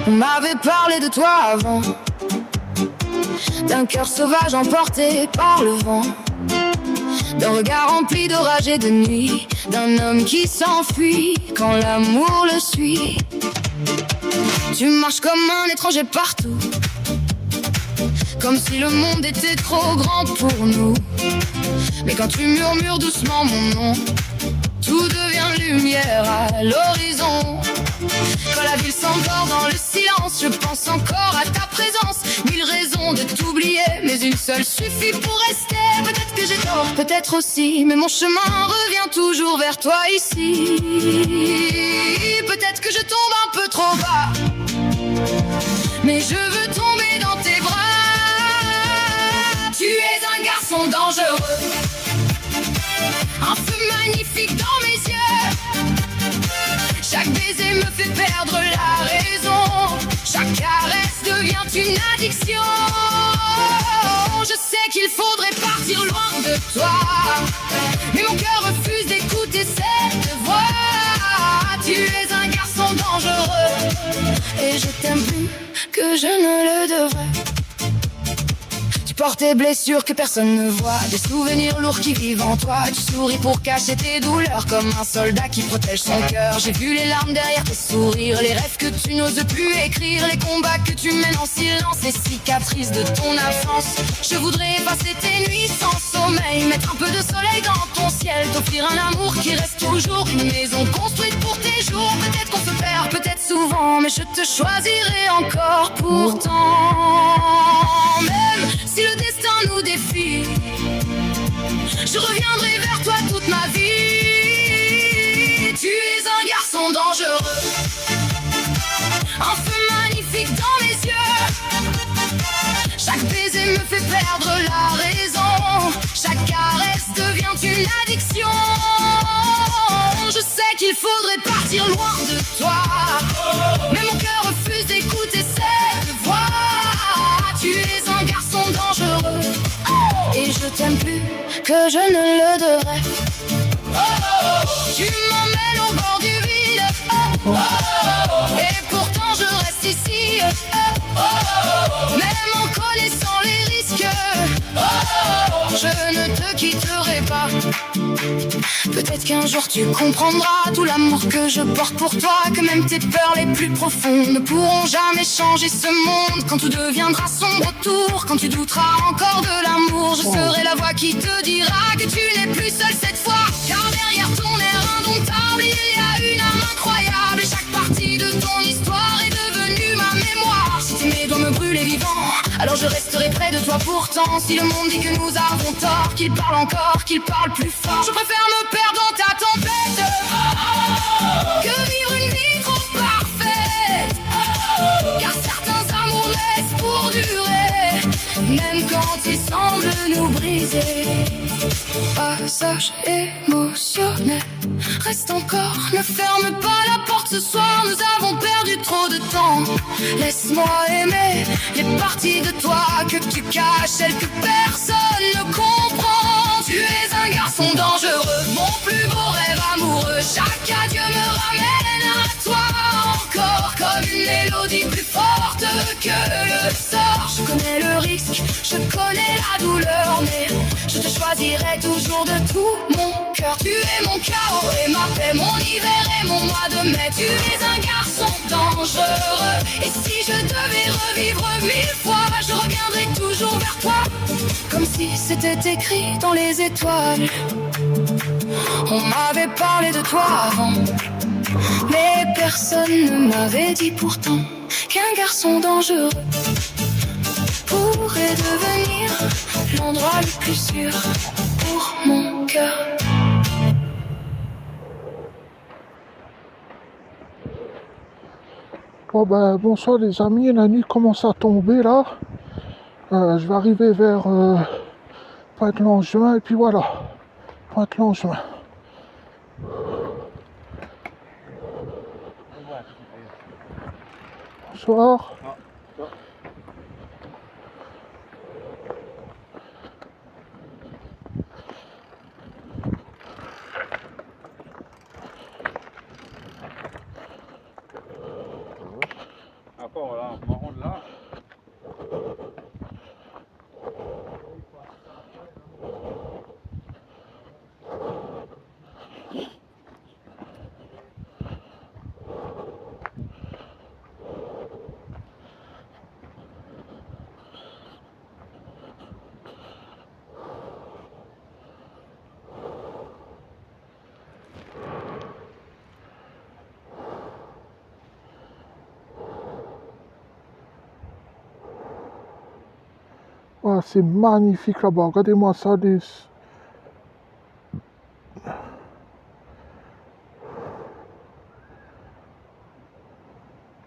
On m'avait parlé de toi avant, d'un cœur sauvage emporté par le vent, d'un regard rempli d'orage et de nuit, d'un homme qui s'enfuit quand l'amour le suit. Tu marches comme un étranger partout, comme si le monde était trop grand pour nous. Mais quand tu murmures doucement mon nom, tout devient lumière à l'horizon. Quand la ville s'endort dans le silence, je pense encore à ta présence. 1000 raisons de t'oublier, mais une seule suffit pour rester. Peut-être que j'ai tort, peut-être aussi, mais mon chemin revient toujours vers toi ici. Peut-être que je tombe un peu trop bas, mais je veux tomber dans tes bras. Tu es un garçon dangereux, un feu magnifique dans mes yeux. Chaque baiser me fait perdre la raison, chaque caresse devient une addiction. Je sais qu'il faudrait partir loin de toi, mais mon cœur refuse d'écouter cette voix. Tu es un garçon dangereux, et je t'aime plus que je ne le devrais. Tu portes des blessures que personne ne voit, des souvenirs lourds qui vivent en toi. Tu souris pour cacher tes douleurs comme un soldat qui protège son cœur. J'ai vu les larmes derrière tes sourires, les rêves que tu n'oses plus écrire, les combats que tu mènes en silence, les cicatrices de ton enfance. Je voudrais effacer tes nuits sans sommeil, mettre un peu de soleil dans ton ciel, t'offrir un amour qui reste toujours, une maison construite pour tes jours. Peut-être qu'on se perd, peut-être souvent, mais je te choisirai encore pourtant. Même si le destin nous défie, je reviendrai vers toi toute ma vie. Tu es un garçon dangereux, un feu magnifique dans mes yeux. Chaque baiser me fait perdre la raison, chaque caresse devient une addiction. Je sais qu'il faudrait partir loin de toi, mais mon cœur refuse d'écouter cette voix. Tu es un garçon dangereux, et je t'aime plus que je ne le devrais. Tu m'emmènes au bord du vide, et pourtant je reste ici. Même en connaissant les risques, je ne te quitterai pas. Peut-être qu'un jour tu comprendras tout l'amour que je porte pour toi, que même tes peurs les plus profondes ne pourront jamais changer ce monde. Quand tout deviendra sombre autour, quand tu douteras encore de l'amour, je serai la voix qui te dira que tu n'es plus seul cette fois. Car derrière ton air indomptable, il y a une âme incroyable, et chaque partie de ton histoire est devenue ma mémoire. Si tes doigts me brûlent vivant, alors je resterai près de toi pourtant. Si le monde dit que nous avons tort, qu'il parle encore, qu'il parle plus fort, je préfère me perdre dans ta tempête que vivre une vie trop parfaite. Car certains amours laissent pour durer, même quand ils semblent nous briser. Passage émotionnel, reste encore, ne ferme pas la porte ce soir. Nous avons perdu trop de temps. Laisse-moi aimer les parties de toi que tu caches, celles que personne ne comprend. Tu es un garçon dangereux, mon plus beau rêve amoureux. Chaque adieu me ramène à toi encore, comme une mélodie plus forte que le sort. Je connais le risque, je connais la douleur, mais je te choisirai toujours de tout mon cœur. Tu es mon chaos et ma paix, mon hiver et mon mois de mai. Tu es un garçon dangereux, et si je devais revivre 1000 fois, je reviendrai toujours vers toi, comme si c'était écrit dans les étoiles. On m'avait parlé de toi avant, mais personne ne m'avait dit pourtant qu'un garçon dangereux pourrait devenir l'endroit le plus sûr pour mon cœur. Bonsoir les amis, la nuit commence à tomber là. Je vais arriver vers Pointe-Langevin, et puis voilà, Pointe-Langevin. Bonsoir. encore là, marron de là. Ah, c'est magnifique là-bas. Regardez-moi ça,